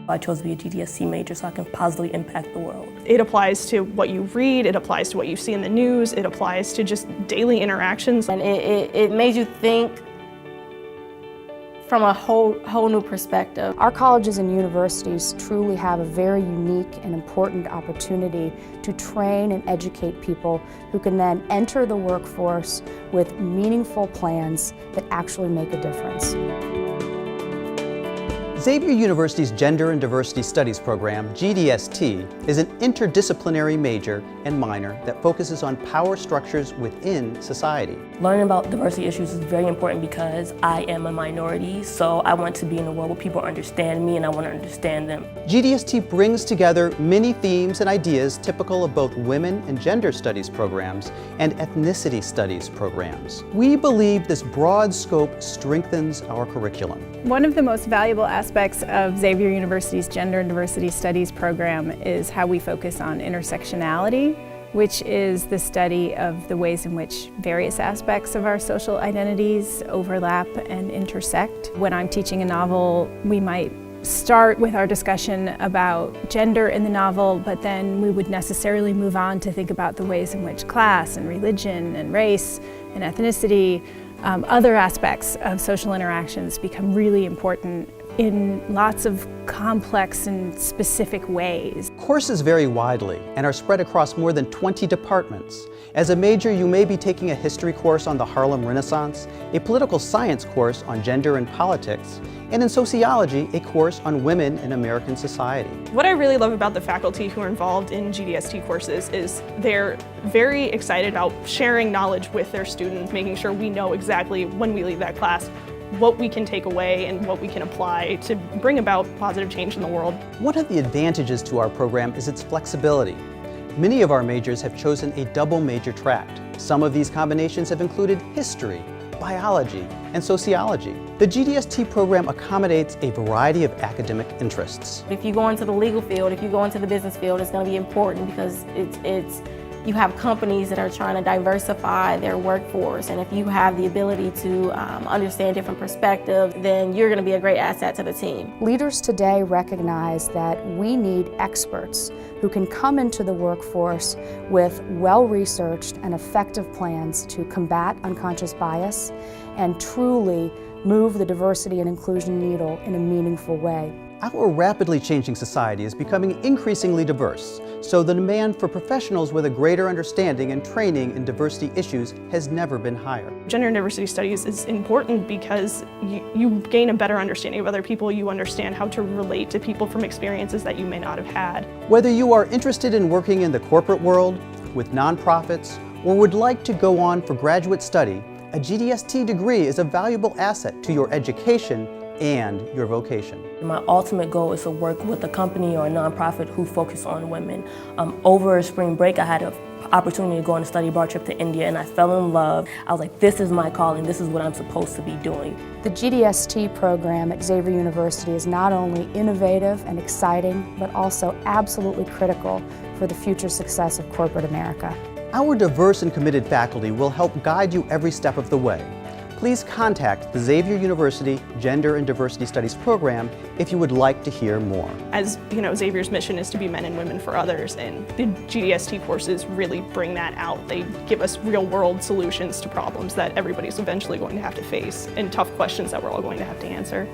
I chose to be a GDSC major so I can positively impact the world. It applies to what you read, it applies to what you see in the news, it applies to just daily interactions. And it made you think from a whole new perspective. Our colleges and universities truly have a very unique and important opportunity to train and educate people who can then enter the workforce with meaningful plans that actually make a difference. Xavier University's Gender and Diversity Studies program, GDST, is an interdisciplinary major and minor that focuses on power structures within society. Learning about diversity issues is very important because I am a minority, so I want to be in a world where people understand me and I want to understand them. GDST brings together many themes and ideas typical of both women and gender studies programs and ethnicity studies programs. We believe this broad scope strengthens our curriculum. One of the most valuable aspects of Xavier University's Gender and Diversity Studies program is how we focus on intersectionality, which is the study of the ways in which various aspects of our social identities overlap and intersect. When I'm teaching a novel, we might start with our discussion about gender in the novel, but then we would necessarily move on to think about the ways in which class and religion and race and ethnicity, other aspects of social interactions become really important in lots of complex and specific ways. Courses vary widely and are spread across more than 20 departments. As a major, you may be taking a history course on the Harlem Renaissance, a political science course on gender and politics, and in sociology, a course on women in American society. What I really love about the faculty who are involved in GDST courses is they're very excited about sharing knowledge with their students, making sure we know exactly when we leave that class what we can take away and what we can apply to bring about positive change in the world. One of the advantages to our program is its flexibility. Many of our majors have chosen a double major track. Some of these combinations have included history, biology, and sociology. The GDST program accommodates a variety of academic interests. If you go into the legal field, if you go into the business field, it's going to be important because you have companies that are trying to diversify their workforce, and if you have the ability to understand different perspectives, then you're going to be a great asset to the team. Leaders today recognize that we need experts who can come into the workforce with well-researched and effective plans to combat unconscious bias and truly move the diversity and inclusion needle in a meaningful way. Our rapidly changing society is becoming increasingly diverse, so the demand for professionals with a greater understanding and training in diversity issues has never been higher. Gender and diversity studies is important because you gain a better understanding of other people, you understand how to relate to people from experiences that you may not have had. Whether you are interested in working in the corporate world, with nonprofits, or would like to go on for graduate study, a GDST degree is a valuable asset to your education and your vocation. My ultimate goal is to work with a company or a nonprofit who focus on women. Over spring break, I had an opportunity to go on a study abroad trip to India, and I fell in love. I was like, this is my calling, this is what I'm supposed to be doing. The GDST program at Xavier University is not only innovative and exciting, but also absolutely critical for the future success of corporate America. Our diverse and committed faculty will help guide you every step of the way. Please contact the Xavier University Gender and Diversity Studies program if you would like to hear more. As you know, Xavier's mission is to be men and women for others, and the GDST courses really bring that out. They give us real-world solutions to problems that everybody's eventually going to have to face and tough questions that we're all going to have to answer.